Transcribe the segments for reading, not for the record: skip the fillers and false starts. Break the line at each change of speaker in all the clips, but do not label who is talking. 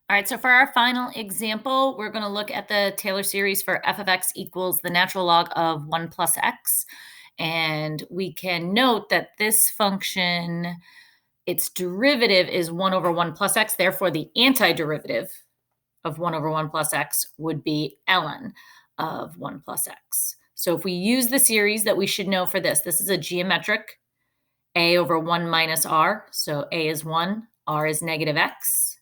All right, so for our final example, we're going to look at the Taylor series for f of x equals the natural log of 1 plus x. And we can note that this function, its derivative is 1 over 1 plus x. Therefore, the antiderivative of 1 over 1 plus x would be ln of 1 plus x. So if we use the series that we should know for this is a geometric a over 1 minus r. So a is 1, r is negative x.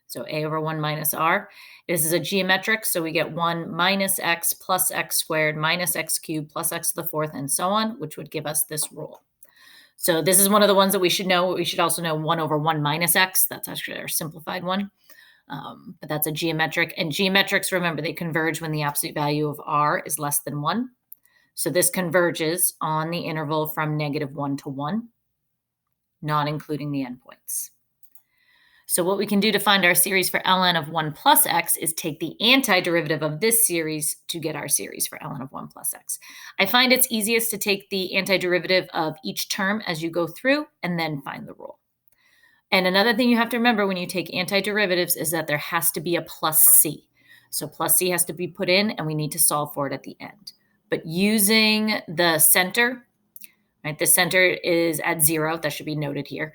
So a over 1 minus r. This is a geometric, so we get 1 minus x plus x squared minus x cubed plus x to the fourth and so on, which would give us this rule. So this is one of the ones that we should know. We should also know 1 over 1 minus x. That's actually our simplified one. But that's a geometric. And geometrics, remember, they converge when the absolute value of r is less than 1. So this converges on the interval from -1 to 1, not including the endpoints. So what we can do to find our series for ln of 1 plus x is take the antiderivative of this series to get our series for ln of 1 plus x. I find it's easiest to take the antiderivative of each term as you go through and then find the rule. And another thing you have to remember when you take antiderivatives is that there has to be a plus c. So plus c has to be put in and we need to solve for it at the end. But using the center, right, the center is at 0. That should be noted here.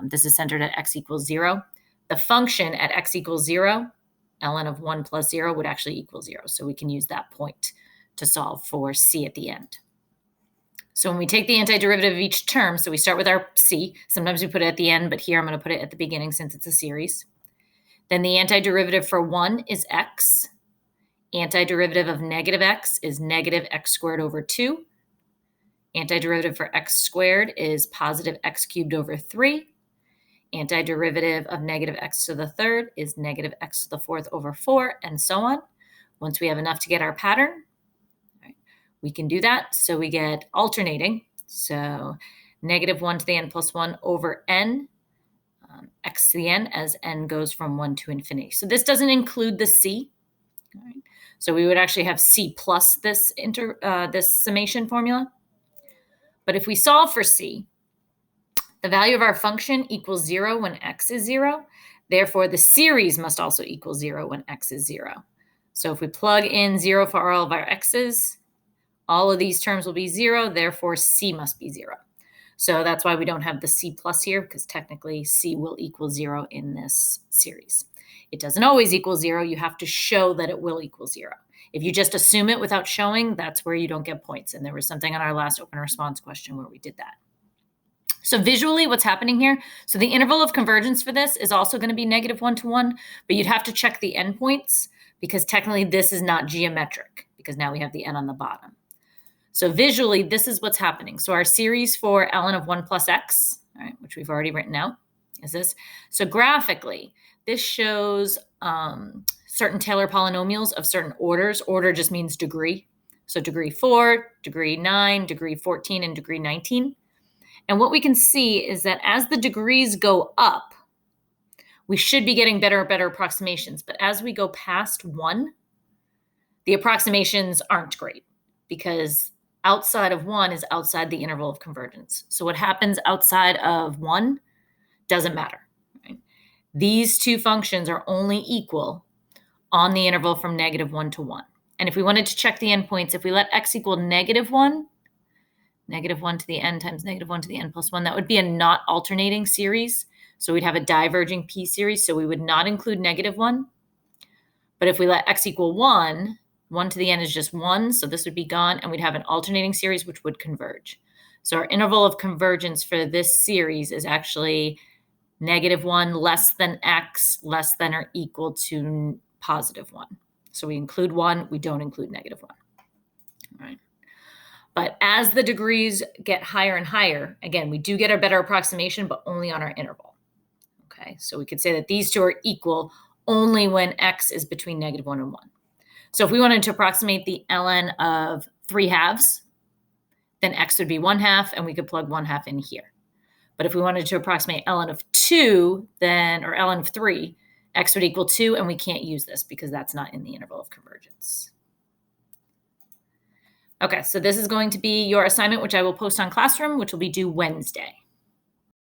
This is centered at x equals 0. The function at x equals 0, ln of 1 plus 0 would actually equal 0. So we can use that point to solve for c at the end. So when we take the antiderivative of each term, so we start with our c. Sometimes we put it at the end, but here I'm going to put it at the beginning since it's a series. Then the antiderivative for 1 is x. Antiderivative of negative x is negative x squared over 2. Antiderivative for x squared is positive x cubed over 3. Antiderivative of negative x to the third is negative x to the fourth over 4, and so on. Once we have enough to get our pattern, right, we can do that. So we get alternating. So -1 to the n plus 1 over n, x to the n as n goes from 1 to infinity. So this doesn't include the c. Right? So we would actually have c plus this summation formula. But if we solve for c, the value of our function equals 0 when x is 0. Therefore, the series must also equal 0 when x is 0. So if we plug in 0 for all of our x's, all of these terms will be 0. Therefore, c must be 0. So that's why we don't have the c plus here, because technically c will equal 0 in this series. It doesn't always equal 0. You have to show that it will equal 0. If you just assume it without showing, that's where you don't get points. And there was something on our last open response question where we did that. So visually, what's happening here? So the interval of convergence for this is also going to be -1 to 1, but you'd have to check the endpoints because technically this is not geometric because now we have the n on the bottom. So visually, this is what's happening. So our series for ln of 1 plus x, all right, which we've already written out, is this. So graphically, this shows certain Taylor polynomials of certain orders. Order just means degree. So degree 4, degree 9, degree 14, and degree 19. And what we can see is that as the degrees go up, we should be getting better and better approximations. But as we go past 1, the approximations aren't great because outside of 1 is outside the interval of convergence. So what happens outside of 1 doesn't matter. Right? These two functions are only equal on the interval from -1 to 1. And if we wanted to check the endpoints, if we let x equal -1, -1 to the n times -1 to the n plus 1, that would be a not alternating series. So we'd have a diverging p series, so we would not include -1. But if we let x equal 1, 1 to the n is just 1, so this would be gone, and we'd have an alternating series which would converge. So our interval of convergence for this series is actually -1 less than x less than or equal to +1. So we include 1, we don't include -1. All right. But as the degrees get higher and higher, again, we do get a better approximation, but only on our interval. Okay, so we could say that these two are equal only when x is between -1 and 1. So if we wanted to approximate the ln of 3/2, then x would be 1/2, and we could plug 1/2 in here. But if we wanted to approximate ln of 2, then, or ln of 3, x would equal 2, and we can't use this because that's not in the interval of convergence. Okay, so this is going to be your assignment, which I will post on Classroom, which will be due Wednesday.